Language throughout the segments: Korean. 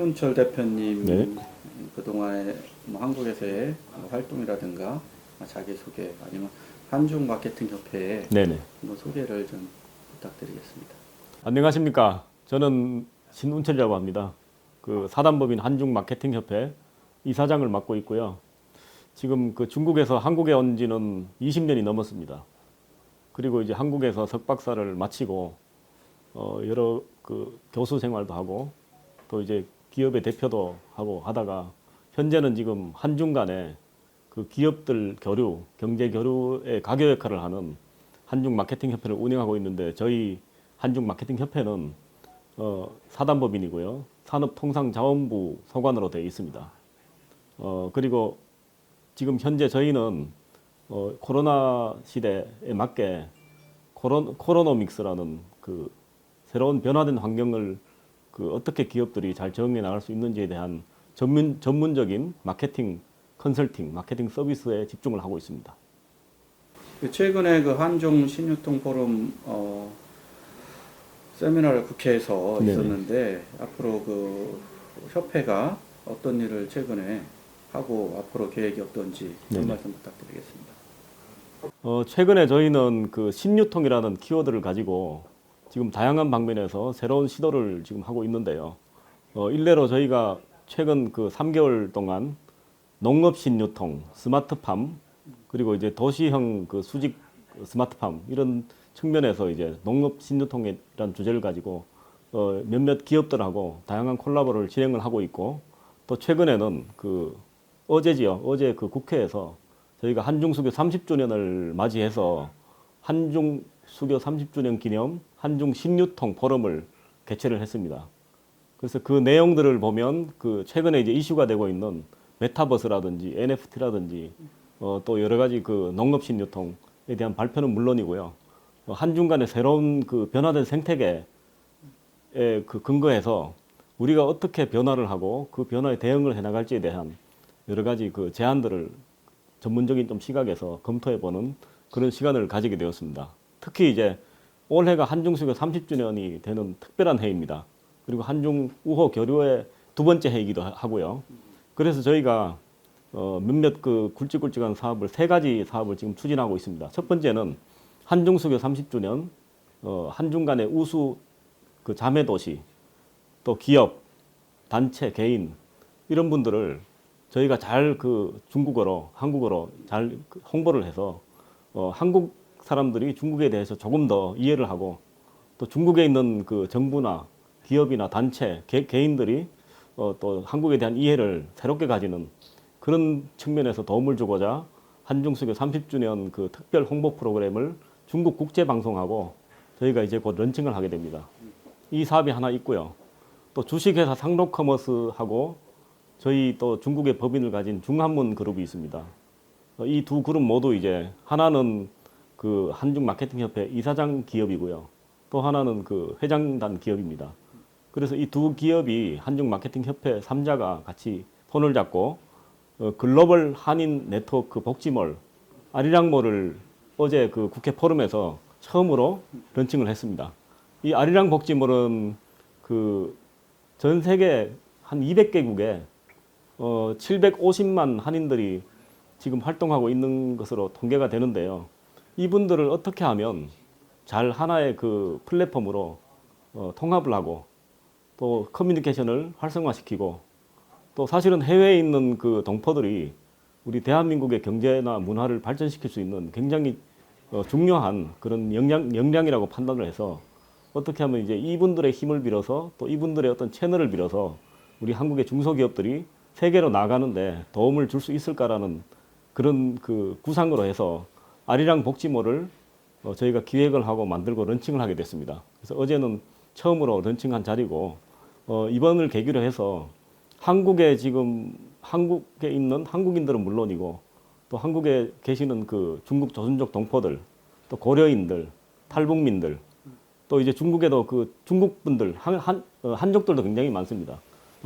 신운철 대표님 네. 그동안의 뭐 한국에서의 활동이라든가 자기소개 아니면 한중 마케팅 협회의 네네. 뭐 소개를 좀 부탁드리겠습니다. 안녕하십니까. 저는 신운철이라고 합니다. 그 사단법인 한중 마케팅 협회 이사장을 맡고 있고요. 지금 그 중국에서 한국에 온 지는 20년이 넘었습니다. 그리고 이제 한국에서 석박사를 마치고 여러 그 교수 생활도 하고 또 이제 기업의 대표도 하고 하다가 현재는 지금 한중 간에 그 기업들 교류, 경제 교류의 가교 역할을 하는 한중 마케팅 협회를 운영하고 있는데 저희 한중 마케팅 협회는 사단법인이고요. 산업통상자원부 소관으로 되어 있습니다. 그리고 지금 현재 저희는 코로나 시대에 맞게 코로노믹스라는 그 새로운 변화된 환경을 그 어떻게 기업들이 잘 적응해 나갈 수 있는지에 대한 전문적인 마케팅 컨설팅, 마케팅 서비스에 집중을 하고 있습니다. 최근에 그 한중 신유통 포럼 세미나를 국회에서 네네. 있었는데 앞으로 그 협회가 어떤 일을 최근에 하고 앞으로 계획이 어떤지 한 네네. 말씀 부탁드리겠습니다. 최근에 저희는 그 신유통이라는 키워드를 가지고 지금 다양한 방면에서 새로운 시도를 지금 하고 있는데요. 일례로 저희가 최근 그 3개월 동안 농업 신유통, 스마트팜, 그리고 이제 도시형 그 수직 스마트팜 이런 측면에서 이제 농업 신유통이라는 주제를 가지고 몇몇 기업들하고 다양한 콜라보를 진행을 하고 있고 또 최근에는 그 어제 그 국회에서 저희가 한중수교 30주년을 맞이해서 한중수교 30주년 기념 한중 신유통 포럼을 개최를 했습니다. 그래서 그 내용들을 보면 그 최근에 이제 이슈가 되고 있는 메타버스라든지 NFT라든지 또 여러 가지 그 농업 신유통에 대한 발표는 물론이고요. 한중 간의 새로운 그 변화된 생태계에 그 근거해서 우리가 어떻게 변화를 하고 그 변화에 대응을 해나갈지에 대한 여러 가지 그 제안들을 전문적인 좀 시각에서 검토해보는 그런 시간을 가지게 되었습니다. 특히 이제 올해가 한중수교 30주년이 되는 특별한 해입니다. 그리고 한중 우호 교류의 두 번째 해이기도 하고요. 그래서 저희가 몇몇 그 굵직굵직한 사업을 세 가지 사업을 지금 추진하고 있습니다. 첫 번째는 한중수교 30주년 한중 간의 우수 그 자매 도시 또 기업 단체 개인 이런 분들을 저희가 잘 그 중국어로 한국어로 잘 홍보를 해서 한국 사람들이 중국에 대해서 조금 더 이해를 하고 또 중국에 있는 그 정부나 기업이나 단체 개인들이 또 한국에 대한 이해를 새롭게 가지는 그런 측면에서 도움을 주고자 한중수교 30주년 그 특별 홍보 프로그램을 중국 국제방송하고 저희가 이제 곧 런칭을 하게 됩니다. 이 사업이 하나 있고요. 또 주식회사 상록커머스하고 저희 또 중국의 법인을 가진 중한문 그룹이 있습니다. 이 두 그룹 모두 이제 하나는 그 한중 마케팅 협회 이사장 기업이고요. 또 하나는 그 회장단 기업입니다. 그래서 이 두 기업이 한중 마케팅 협회 3자가 같이 손을 잡고 글로벌 한인 네트워크 복지몰 아리랑몰을 어제 그 국회 포럼에서 처음으로 런칭을 했습니다. 이 아리랑 복지몰은 그 전 세계 한 200개국에 750만 한인들이 지금 활동하고 있는 것으로 통계가 되는데요. 이분들을 어떻게 하면 잘 하나의 그 플랫폼으로 통합을 하고 또 커뮤니케이션을 활성화시키고 또 사실은 해외에 있는 그 동포들이 우리 대한민국의 경제나 문화를 발전시킬 수 있는 굉장히 중요한 그런 역량이라고 판단을 해서 어떻게 하면 이제 이분들의 힘을 빌어서 또 이분들의 어떤 채널을 빌어서 우리 한국의 중소기업들이 세계로 나가는데 도움을 줄 수 있을까라는 그런 그 구상으로 해서 아리랑 복지몰을 저희가 기획을 하고 만들고 런칭을 하게 됐습니다. 그래서 어제는 처음으로 런칭한 자리고 이번을 계기로 해서 한국에 지금 한국에 있는 한국인들은 물론이고 또 한국에 계시는 그 중국 조선족 동포들 또 고려인들 탈북민들 또 이제 중국에도 그 중국 분들 한족들도 굉장히 많습니다.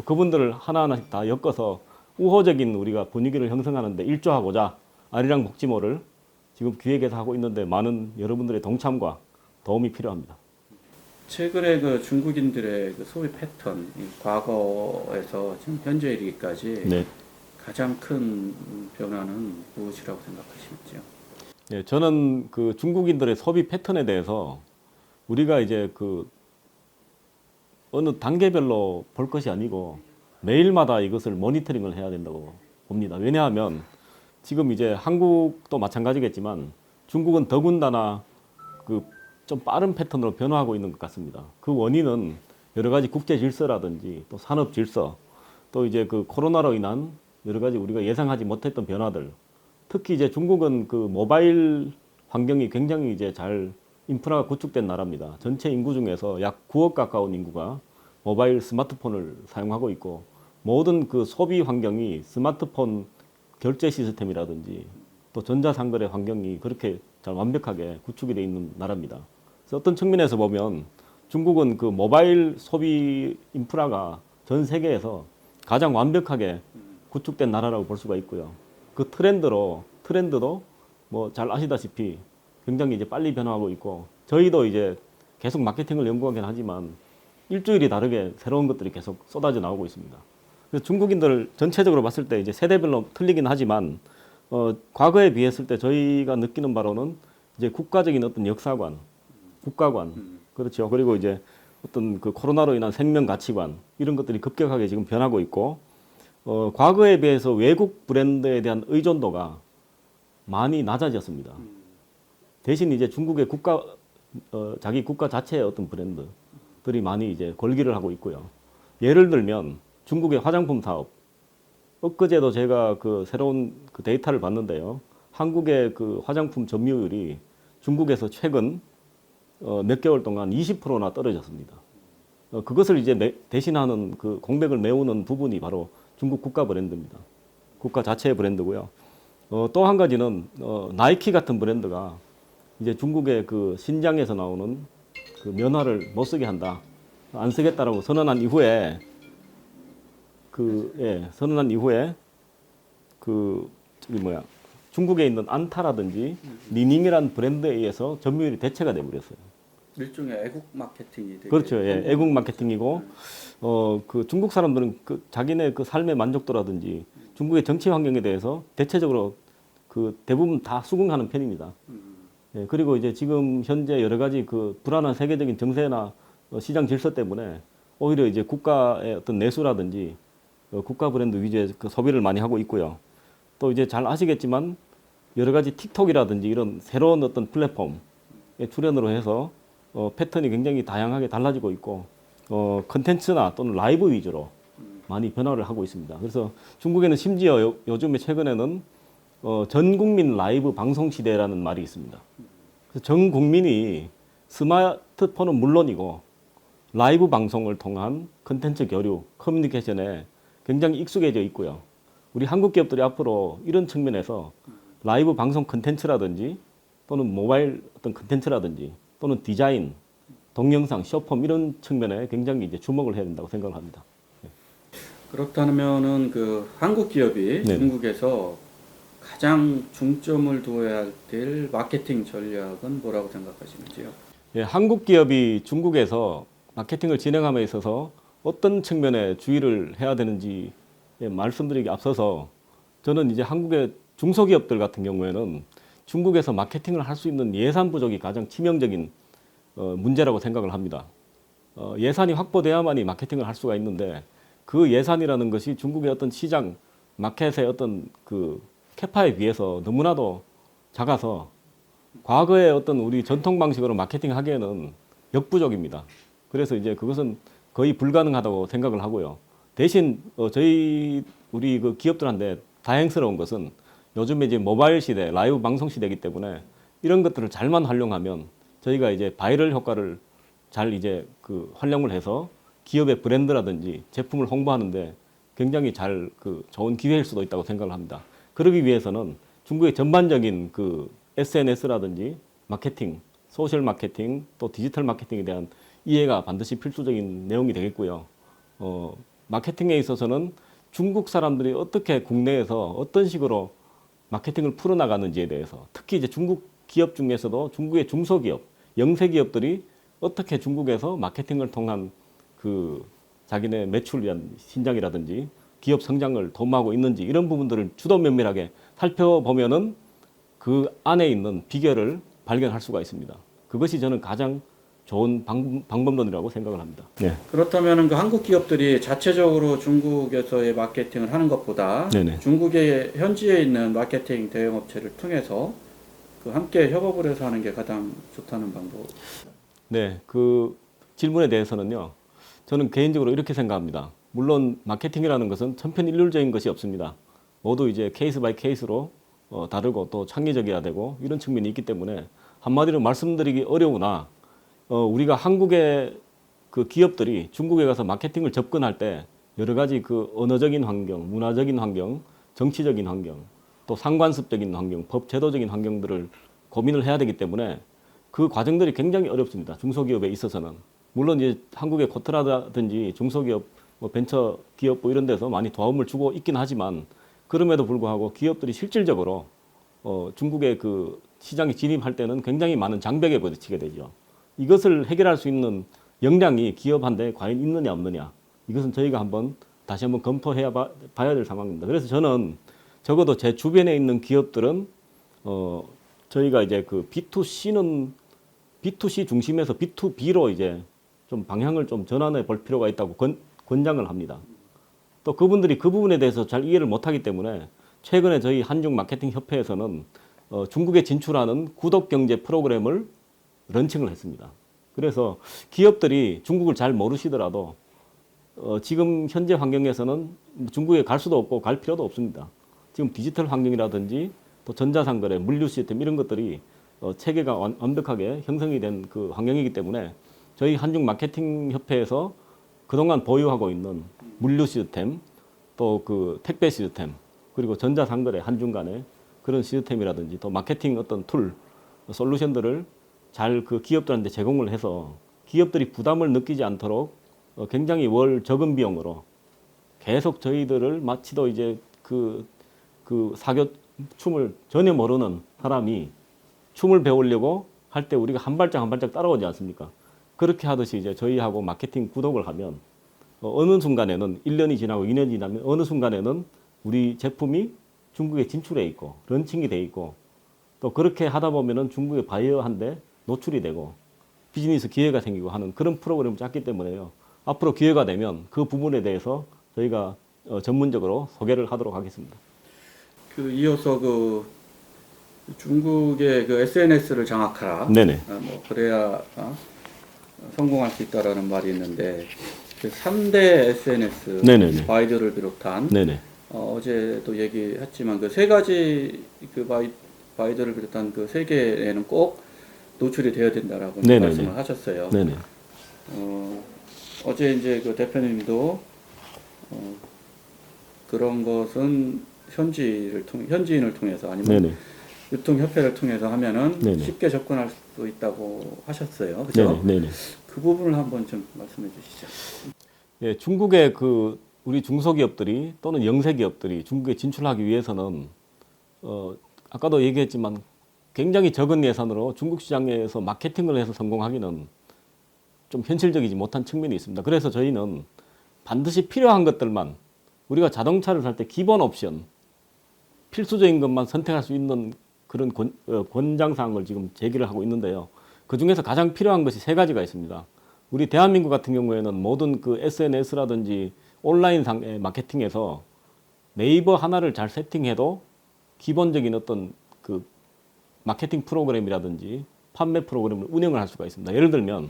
그분들을 하나하나씩 다 엮어서 우호적인 우리가 분위기를 형성하는데 일조하고자 아리랑 복지몰을 지금 기획해서 하고 있는데 많은 여러분들의 동참과 도움이 필요합니다. 최근에 그 중국인들의 그 소비 패턴, 이 과거에서 지금 현재 이르기까지 네. 가장 큰 변화는 무엇이라고 생각하시는지요? 예, 저는 그 중국인들의 소비 패턴에 대해서 우리가 이제 그 어느 단계별로 볼 것이 아니고 매일마다 이것을 모니터링을 해야 된다고 봅니다. 왜냐하면 지금 이제 한국도 마찬가지겠지만 중국은 더군다나 그 좀 빠른 패턴으로 변화하고 있는 것 같습니다. 그 원인은 여러 가지 국제 질서라든지 또 산업 질서 또 이제 그 코로나로 인한 여러 가지 우리가 예상하지 못했던 변화들 특히 이제 중국은 그 모바일 환경이 굉장히 이제 잘 인프라가 구축된 나라입니다. 전체 인구 중에서 약 9억 가까운 인구가 모바일 스마트폰을 사용하고 있고 모든 그 소비 환경이 스마트폰 결제 시스템이라든지 또 전자상거래 환경이 그렇게 잘 완벽하게 구축이 되어 있는 나라입니다. 그래서 어떤 측면에서 보면 중국은 그 모바일 소비 인프라가 전 세계에서 가장 완벽하게 구축된 나라라고 볼 수가 있고요. 그 트렌드도 뭐 잘 아시다시피 굉장히 이제 빨리 변화하고 있고 저희도 이제 계속 마케팅을 연구하긴 하지만 일주일이 다르게 새로운 것들이 계속 쏟아져 나오고 있습니다. 그래서 중국인들 전체적으로 봤을 때 이제 세대별로 틀리긴 하지만 과거에 비했을 때 저희가 느끼는 바로는 이제 국가적인 어떤 역사관, 국가관, 그렇죠. 그리고 이제 어떤 그 코로나로 인한 생명 가치관 이런 것들이 급격하게 지금 변하고 있고 과거에 비해서 외국 브랜드에 대한 의존도가 많이 낮아졌습니다. 대신 이제 중국의 자기 국가 자체의 어떤 브랜드들이 많이 이제 권기를 하고 있고요. 예를 들면 중국의 화장품 사업. 엊그제도 제가 그 새로운 그 데이터를 봤는데요. 한국의 그 화장품 점유율이 중국에서 최근 몇 개월 동안 20%나 떨어졌습니다. 그것을 이제 대신하는 그 공백을 메우는 부분이 바로 중국 국가 브랜드입니다. 국가 자체의 브랜드고요. 또 한 가지는 나이키 같은 브랜드가 이제 중국의 그 신장에서 나오는 그 면화를 못 쓰게 한다. 안 쓰겠다라고 선언한 이후에 중국에 있는 안타라든지 리닝이라는 브랜드에 의해서 점유율이 대체가 돼버렸어요. 일종의 애국 마케팅이 되게 그렇죠. 예, 애국 마케팅이고 그 중국 사람들은 그 자기네 그 삶의 만족도라든지 중국의 정치 환경에 대해서 대체적으로 그 대부분 다 수긍하는 편입니다. 예, 그리고 이제 지금 현재 여러 가지 그 불안한 세계적인 정세나 시장 질서 때문에 오히려 이제 국가의 어떤 내수라든지 국가 브랜드 위주의 그 소비를 많이 하고 있고요. 또 이제 잘 아시겠지만 여러 가지 틱톡이라든지 이런 새로운 어떤 플랫폼에 출연으로 해서 패턴이 굉장히 다양하게 달라지고 있고 컨텐츠나 또는 라이브 위주로 많이 변화를 하고 있습니다. 그래서 중국에는 심지어 요즘에 최근에는 전 국민 라이브 방송 시대라는 말이 있습니다. 그래서 전 국민이 스마트폰은 물론이고 라이브 방송을 통한 컨텐츠 교류, 커뮤니케이션에 굉장히 익숙해져 있고요. 우리 한국 기업들이 앞으로 이런 측면에서 라이브 방송 컨텐츠라든지 또는 모바일 어떤 컨텐츠라든지 또는 디자인, 동영상, 쇼폼 이런 측면에 굉장히 이제 주목을 해야 된다고 생각을 합니다. 그렇다면은 그 한국 기업이 네. 중국에서 가장 중점을 두어야 될 마케팅 전략은 뭐라고 생각하시는지요? 예, 한국 기업이 중국에서 마케팅을 진행함에 있어서 어떤 측면에 주의를 해야 되는지 말씀드리기 앞서서 저는 이제 한국의 중소기업들 같은 경우에는 중국에서 마케팅을 할 수 있는 예산 부족이 가장 치명적인 문제라고 생각을 합니다. 예산이 확보돼야만이 마케팅을 할 수가 있는데 그 예산이라는 것이 중국의 어떤 시장, 마켓의 어떤 그 캐파에 비해서 너무나도 작아서 과거의 어떤 우리 전통 방식으로 마케팅 하기에는 역부족입니다. 그래서 이제 그것은 거의 불가능하다고 생각을 하고요. 대신 우리 그 기업들한테 다행스러운 것은 요즘에 이제 모바일 시대, 라이브 방송 시대이기 때문에 이런 것들을 잘만 활용하면 저희가 이제 바이럴 효과를 잘 이제 그 활용을 해서 기업의 브랜드라든지 제품을 홍보하는데 굉장히 잘 그 좋은 기회일 수도 있다고 생각을 합니다. 그러기 위해서는 중국의 전반적인 그 SNS라든지 마케팅, 소셜 마케팅 또 디지털 마케팅에 대한 이해가 반드시 필수적인 내용이 되겠고요. 마케팅에 있어서는 중국 사람들이 어떻게 국내에서 어떤 식으로 마케팅을 풀어나가는지에 대해서 특히 이제 중국 기업 중에서도 중국의 중소기업, 영세 기업들이 어떻게 중국에서 마케팅을 통한 그 자기네 매출이란 신장이라든지 기업 성장을 도모하고 있는지 이런 부분들을 주도 면밀하게 살펴보면은 그 안에 있는 비결을 발견할 수가 있습니다. 그것이 저는 가장 좋은 방법론이라고 생각을 합니다. 네. 그렇다면 그 한국 기업들이 자체적으로 중국에서의 마케팅을 하는 것보다 네네. 중국의 현지에 있는 마케팅 대형 업체를 통해서 그 함께 협업을 해서 하는 게 가장 좋다는 방법. 네, 그 질문에 대해서는요, 저는 개인적으로 이렇게 생각합니다. 물론 마케팅이라는 것은 천편일률적인 것이 없습니다. 모두 이제 케이스 바이 케이스로 다르고 또 창의적이어야 되고 이런 측면이 있기 때문에 한마디로 말씀드리기 어려우나 우리가 한국의 그 기업들이 중국에 가서 마케팅을 접근할 때 여러 가지 그 언어적인 환경, 문화적인 환경, 정치적인 환경, 또 상관습적인 환경, 법 제도적인 환경들을 고민을 해야 되기 때문에 그 과정들이 굉장히 어렵습니다. 중소기업에 있어서는. 물론 이제 한국의 코트라든지 중소기업, 뭐 벤처 기업 뭐 이런 데서 많이 도움을 주고 있긴 하지만 그럼에도 불구하고 기업들이 실질적으로 중국의 그 시장에 진입할 때는 굉장히 많은 장벽에 부딪히게 되죠. 이것을 해결할 수 있는 역량이 기업한테 과연 있느냐 없느냐 이것은 저희가 다시 한번 검토해야 봐야 될 상황입니다. 그래서 저는 적어도 제 주변에 있는 기업들은 저희가 이제 그 B2C는 B2C 중심에서 B2B로 이제 좀 방향을 좀 전환해 볼 필요가 있다고 권장을 합니다. 또 그분들이 그 부분에 대해서 잘 이해를 못하기 때문에 최근에 저희 한중 마케팅 협회에서는 중국에 진출하는 구독 경제 프로그램을 런칭을 했습니다. 그래서 기업들이 중국을 잘 모르시더라도 지금 현재 환경에서는 중국에 갈 수도 없고 갈 필요도 없습니다. 지금 디지털 환경이라든지 또 전자상거래, 물류 시스템 이런 것들이 체계가 완벽하게 형성이 된 그 환경이기 때문에 저희 한중 마케팅 협회에서 그동안 보유하고 있는 물류 시스템, 또 그 택배 시스템, 그리고 전자상거래 한중 간의 그런 시스템이라든지 또 마케팅 어떤 툴, 솔루션들을 잘 그 기업들한테 제공을 해서 기업들이 부담을 느끼지 않도록 굉장히 월 적은 비용으로 계속 저희들을 마치도 이제 그 사교 춤을 전혀 모르는 사람이 춤을 배우려고 할 때 우리가 한 발짝 한 발짝 따라오지 않습니까? 그렇게 하듯이 이제 저희하고 마케팅 구독을 하면 어느 순간에는 1년이 지나고 2년이 지나면 어느 순간에는 우리 제품이 중국에 진출해 있고 런칭이 돼 있고 또 그렇게 하다 보면은 중국의 바이어한테 노출이 되고 비즈니스 기회가 생기고 하는 그런 프로그램을 짰기 때문에요. 앞으로 기회가 되면 그 부분에 대해서 저희가 전문적으로 소개를 하도록 하겠습니다. 그 이어서 그 중국의 그 SNS를 장악하라. 네네. 뭐 그래야 성공할 수 있다라는 말이 있는데 그 3대 SNS 네네네. 바이두를 비롯한 네네. 어제도 얘기했지만 그 세 가지 그 바이두를 비롯한 그 세 개에는 꼭 노출이 되어야 된다라고 네네네. 말씀을 하셨어요. 네네. 어제 이제 그 대표님도 그런 것은 현지인을 통해서 아니면 네네. 유통협회를 통해서 하면은 네네. 쉽게 접근할 수 있다고 하셨어요. 그죠? 네네. 네네. 그 부분을 한번 좀 말씀해 주시죠. 예, 중국의 그 우리 중소기업들이 또는 영세기업들이 중국에 진출하기 위해서는 아까도 얘기했지만 굉장히 적은 예산으로 중국 시장에서 마케팅을 해서 성공하기는 좀 현실적이지 못한 측면이 있습니다. 그래서 저희는 반드시 필요한 것들만 우리가 자동차를 살 때 기본 옵션 필수적인 것만 선택할 수 있는 그런 권장사항을 지금 제기를 하고 있는데요. 그 중에서 가장 필요한 것이 세 가지가 있습니다. 우리 대한민국 같은 경우에는 모든 그 SNS라든지 온라인상의 마케팅에서 네이버 하나를 잘 세팅해도 기본적인 어떤 그 마케팅 프로그램이라든지 판매 프로그램을 운영을 할 수가 있습니다. 예를 들면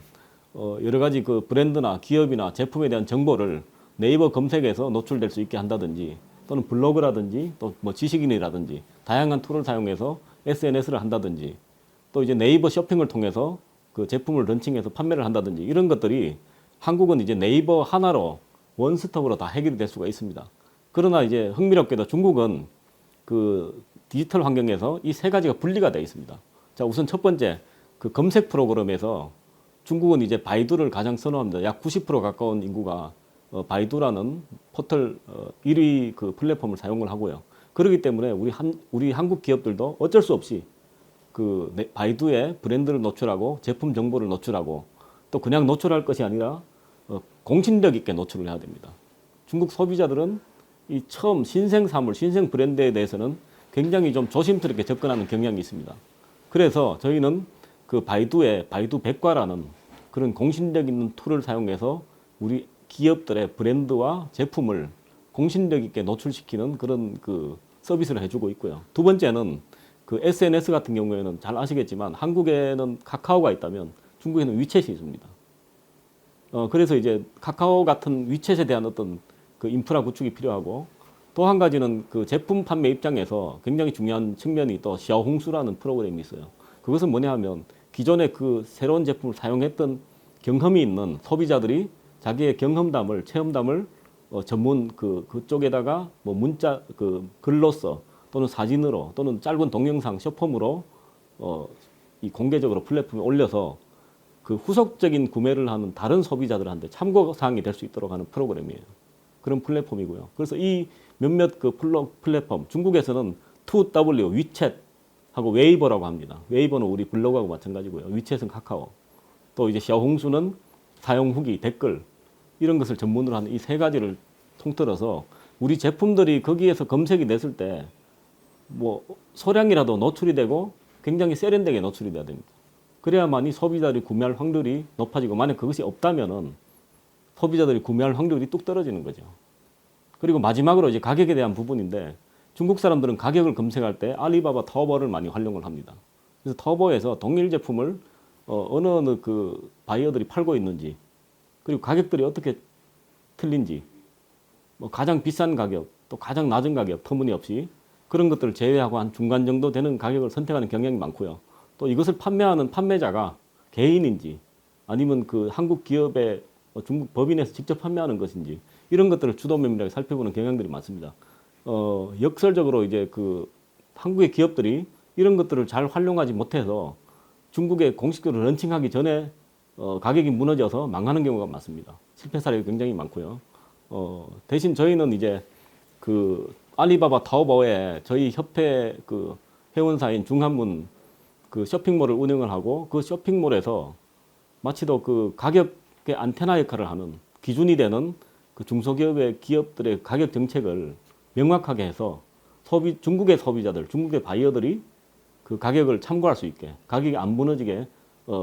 여러 가지 그 브랜드나 기업이나 제품에 대한 정보를 네이버 검색에서 노출될 수 있게 한다든지 또는 블로그라든지 또 뭐 지식인이라든지 다양한 툴을 사용해서 SNS를 한다든지 또 이제 네이버 쇼핑을 통해서 그 제품을 런칭해서 판매를 한다든지 이런 것들이 한국은 이제 네이버 하나로 원스톱으로 다 해결이 될 수가 있습니다. 그러나 이제 흥미롭게도 중국은 그 디지털 환경에서 이 세 가지가 분리가 되어 있습니다. 자, 우선 첫 번째 그 검색 프로그램에서 중국은 이제 바이두를 가장 선호합니다. 약 90% 가까운 인구가 바이두라는 포털 1위 그 플랫폼을 사용을 하고요. 그렇기 때문에 우리 한국 기업들도 어쩔 수 없이 그 바이두에 브랜드를 노출하고 제품 정보를 노출하고 또 그냥 노출할 것이 아니라 공신력 있게 노출을 해야 됩니다. 중국 소비자들은 이 처음 신생 사물, 신생 브랜드에 대해서는 굉장히 좀 조심스럽게 접근하는 경향이 있습니다. 그래서 저희는 그 바이두의 바이두 백과라는 그런 공신력 있는 툴을 사용해서 우리 기업들의 브랜드와 제품을 공신력 있게 노출시키는 그런 그 서비스를 해주고 있고요. 두 번째는 그 SNS 같은 경우에는 잘 아시겠지만 한국에는 카카오가 있다면 중국에는 위챗이 있습니다. 그래서 이제 카카오 같은 위챗에 대한 어떤 그 인프라 구축이 필요하고 또 한 가지는 그 제품 판매 입장에서 굉장히 중요한 측면이 또 샤오홍수라는 프로그램이 있어요. 그것은 뭐냐 하면 기존에 그 새로운 제품을 사용했던 경험이 있는 소비자들이 자기의 경험담을, 체험담을 전문 그쪽에다가 뭐 문자, 그 글로써 또는 사진으로 또는 짧은 동영상 쇼폼으로 이 공개적으로 플랫폼에 올려서 그 후속적인 구매를 하는 다른 소비자들한테 참고 사항이 될 수 있도록 하는 프로그램이에요. 그런 플랫폼이고요. 그래서 이 몇몇 그 플랫폼, 중국에서는 2W, 위챗하고 웨이버라고 합니다. 웨이버는 우리 블로그하고 마찬가지고요. 위챗은 카카오. 또 이제 샤오홍수는 사용 후기, 댓글 이런 것을 전문으로 하는 이 세 가지를 통틀어서 우리 제품들이 거기에서 검색이 됐을 때 뭐 소량이라도 노출이 되고 굉장히 세련되게 노출이 돼야 됩니다. 그래야만이 소비자들이 구매할 확률이 높아지고 만약 그것이 없다면은 소비자들이 구매할 확률이 뚝 떨어지는 거죠. 그리고 마지막으로 이제 가격에 대한 부분인데 중국 사람들은 가격을 검색할 때 알리바바 터보를 많이 활용을 합니다. 그래서 터보에서 동일 제품을 어느 그 바이어들이 팔고 있는지 그리고 가격들이 어떻게 틀린지 뭐 가장 비싼 가격 또 가장 낮은 가격 터무니없이 그런 것들을 제외하고 한 중간 정도 되는 가격을 선택하는 경향이 많고요. 또 이것을 판매하는 판매자가 개인인지 아니면 그 한국 기업의 중국 법인에서 직접 판매하는 것인지 이런 것들을 주도 면밀하게 살펴보는 경향들이 많습니다. 역설적으로 이제 그 한국의 기업들이 이런 것들을 잘 활용하지 못해서 중국에 공식적으로 런칭하기 전에 가격이 무너져서 망하는 경우가 많습니다. 실패 사례가 굉장히 많고요. 대신 저희는 이제 그 알리바바 타오바오에 저희 협회 그 회원사인 중한문 그 쇼핑몰을 운영을 하고 그 쇼핑몰에서 마치도 그 가격의 안테나 역할을 하는 기준이 되는 그 중소기업의 기업들의 가격 정책을 명확하게 해서 중국의 소비자들, 중국의 바이어들이 그 가격을 참고할 수 있게 가격이 안 무너지게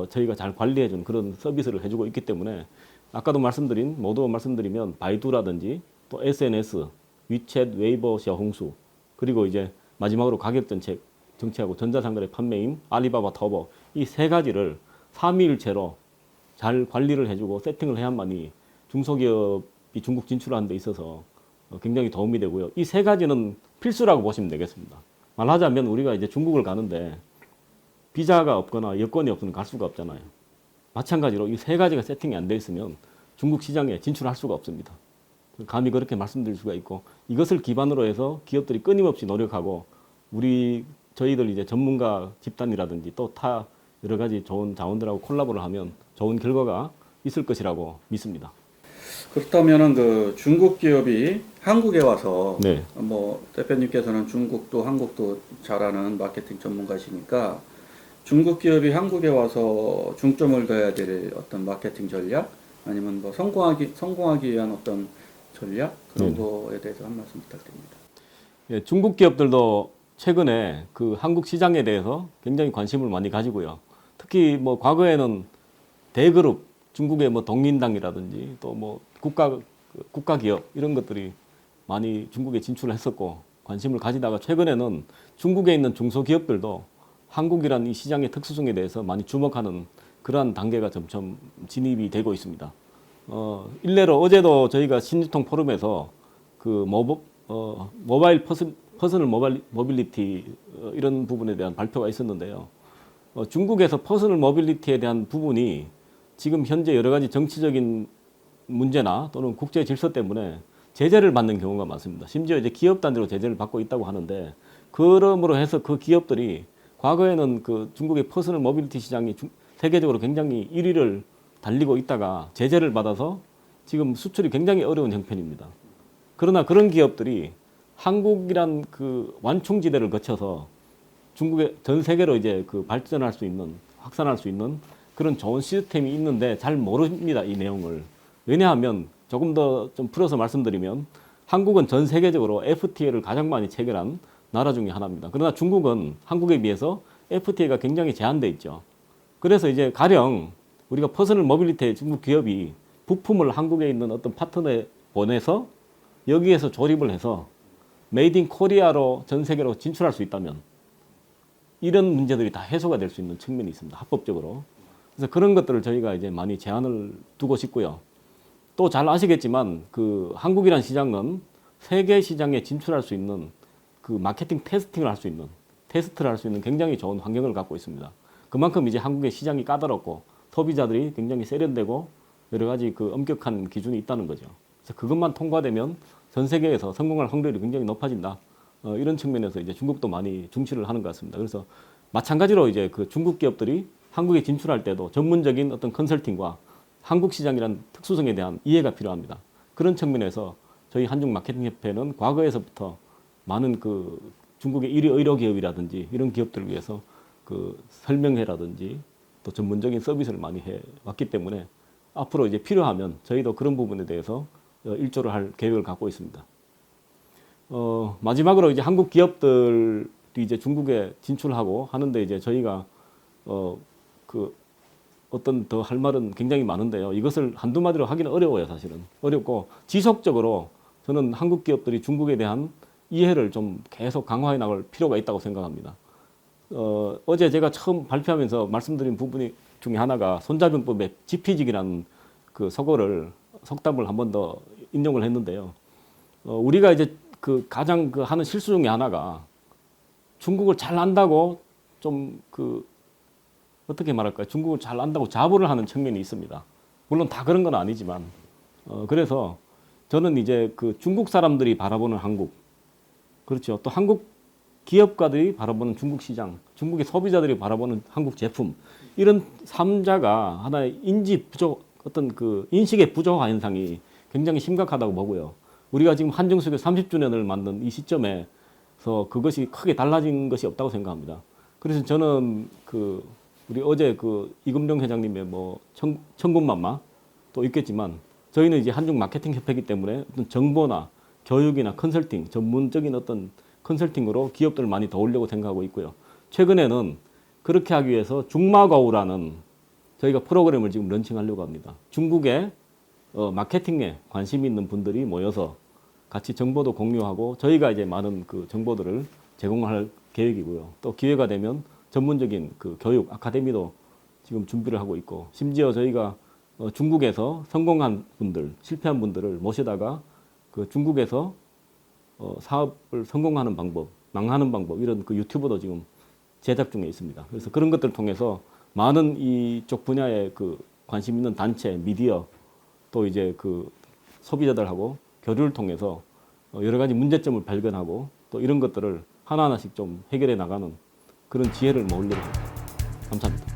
저희가 잘 관리해주는 그런 서비스를 해주고 있기 때문에 아까도 모두 말씀드리면 바이두라든지 또 SNS, 위챗, 웨이버, 샤오홍수 그리고 이제 마지막으로 가격 정책하고 전자상거래 판매인 알리바바 터보 이 세 가지를 삼위일체로 잘 관리를 해주고 세팅을 해야만이 중소기업이 중국 진출하는 데 있어서 굉장히 도움이 되고요. 이 세 가지는 필수라고 보시면 되겠습니다. 말하자면 우리가 이제 중국을 가는데 비자가 없거나 여권이 없으면 갈 수가 없잖아요. 마찬가지로 이 세 가지가 세팅이 안 돼 있으면 중국 시장에 진출할 수가 없습니다. 감히 그렇게 말씀드릴 수가 있고 이것을 기반으로 해서 기업들이 끊임없이 노력하고 저희들 이제 전문가 집단이라든지 또 타 여러 가지 좋은 자원들하고 콜라보를 하면 좋은 결과가 있을 것이라고 믿습니다. 그렇다면은 그 중국 기업이 한국에 와서 네. 뭐 대표님께서는 중국도 한국도 잘하는 마케팅 전문가시니까 중국 기업이 한국에 와서 중점을 둬야 될 어떤 마케팅 전략 아니면 뭐 성공하기 위한 어떤 전략 그런 거에 대해서 한 말씀 부탁드립니다. 예, 중국 기업들도 최근에 그 한국 시장에 대해서 굉장히 관심을 많이 가지고요. 특히 뭐 과거에는 대그룹 중국의 뭐 동민당이라든지 또 뭐 국가 기업 이런 것들이 많이 중국에 진출했었고 관심을 가지다가 최근에는 중국에 있는 중소기업들도 한국이란 이 시장의 특수성에 대해서 많이 주목하는 그러한 단계가 점점 진입이 되고 있습니다. 일례로 어제도 저희가 신유통 포럼에서 그 모바일 퍼스널 모빌리티 이런 부분에 대한 발표가 있었는데요. 중국에서 퍼스널 모빌리티에 대한 부분이 지금 현재 여러 가지 정치적인 문제나 또는 국제 질서 때문에 제재를 받는 경우가 많습니다. 심지어 이제 기업 단위로 제재를 받고 있다고 하는데 그러므로 해서 그 기업들이 과거에는 그 중국의 퍼스널 모빌리티 시장이 세계적으로 굉장히 1위를 달리고 있다가 제재를 받아서 지금 수출이 굉장히 어려운 형편입니다. 그러나 그런 기업들이 한국이란 그 완충지대를 거쳐서 중국의 전 세계로 이제 그 발전할 수 있는 확산할 수 있는 그런 좋은 시스템이 있는데 잘 모릅니다, 이 내용을. 왜냐하면 조금 더 좀 풀어서 말씀드리면 한국은 전 세계적으로 FTA를 가장 많이 체결한 나라 중에 하나입니다. 그러나 중국은 한국에 비해서 FTA가 굉장히 제한돼 있죠. 그래서 이제 가령 우리가 퍼스널 모빌리티 중국 기업이 부품을 한국에 있는 어떤 파트너에 보내서 여기에서 조립을 해서 메이드 인 코리아로 전 세계로 진출할 수 있다면 이런 문제들이 다 해소가 될 수 있는 측면이 있습니다. 합법적으로. 그래서 그런 것들을 저희가 이제 많이 제한을 두고 싶고요. 또 잘 아시겠지만 그 한국이란 시장은 세계 시장에 진출할 수 있는 그 마케팅 테스팅을 할 수 있는 테스트를 할 수 있는 굉장히 좋은 환경을 갖고 있습니다. 그만큼 이제 한국의 시장이 까다롭고 소비자들이 굉장히 세련되고 여러 가지 그 엄격한 기준이 있다는 거죠. 그래서 그것만 통과되면 전 세계에서 성공할 확률이 굉장히 높아진다. 이런 측면에서 이제 중국도 많이 중시를 하는 것 같습니다. 그래서 마찬가지로 이제 그 중국 기업들이 한국에 진출할 때도 전문적인 어떤 컨설팅과 한국 시장이란 특수성에 대한 이해가 필요합니다. 그런 측면에서 저희 한중 마케팅 협회는 과거에서부터 많은 그 중국의 1위 의료 기업이라든지 이런 기업들을 위해서 그 설명회라든지 또 전문적인 서비스를 많이 해 왔기 때문에 앞으로 이제 필요하면 저희도 그런 부분에 대해서 일조를 할 계획을 갖고 있습니다. 마지막으로 이제 한국 기업들이 이제 중국에 진출하고 하는데 이제 저희가 그 어떤 더 할 말은 굉장히 많은데요. 이것을 한두 마디로 하기는 어려워요, 사실은. 어렵고 지속적으로 저는 한국 기업들이 중국에 대한 이해를 좀 계속 강화해 나갈 필요가 있다고 생각합니다. 어제 제가 처음 발표하면서 말씀드린 부분 중에 하나가 손자병법의 지피직이라는 그 석답을 한 번 더 인용을 했는데요. 우리가 이제 그 가장 그 하는 실수 중에 하나가 중국을 잘 안다고 좀 그 어떻게 말할까요? 중국을 잘 안다고 자부를 하는 측면이 있습니다. 물론 다 그런 건 아니지만 그래서 저는 이제 그 중국 사람들이 바라보는 한국, 그렇죠. 또 한국 기업가들이 바라보는 중국 시장, 중국의 소비자들이 바라보는 한국 제품, 이런 삼자가 하나의 인지 부족, 어떤 그 인식의 부족화 현상이 굉장히 심각하다고 보고요. 우리가 지금 한중수교 30주년을 만든 이 시점에서 그것이 크게 달라진 것이 없다고 생각합니다. 그래서 저는 그 우리 어제 그 이금룡 회장님의 뭐 천군만마 또 있겠지만 저희는 이제 한중 마케팅 협회이기 때문에 어떤 정보나 교육이나 컨설팅, 전문적인 어떤 컨설팅으로 기업들을 많이 도우려고 생각하고 있고요. 최근에는 그렇게 하기 위해서 중마거우라는 저희가 프로그램을 지금 런칭하려고 합니다. 중국의 마케팅에 관심 있는 분들이 모여서 같이 정보도 공유하고 저희가 이제 많은 그 정보들을 제공할 계획이고요. 또 기회가 되면 전문적인 그 교육 아카데미도 지금 준비를 하고 있고 심지어 저희가 중국에서 성공한 분들, 실패한 분들을 모셔다가 그 중국에서 사업을 성공하는 방법, 망하는 방법 이런 그 유튜브도 지금 제작 중에 있습니다. 그래서 그런 것들을 통해서 많은 이쪽 분야에 그 관심 있는 단체, 미디어 또 이제 그 소비자들하고 교류를 통해서 여러 가지 문제점을 발견하고 또 이런 것들을 하나하나씩 좀 해결해 나가는 그런 지혜를 모으려고 합니다. 감사합니다.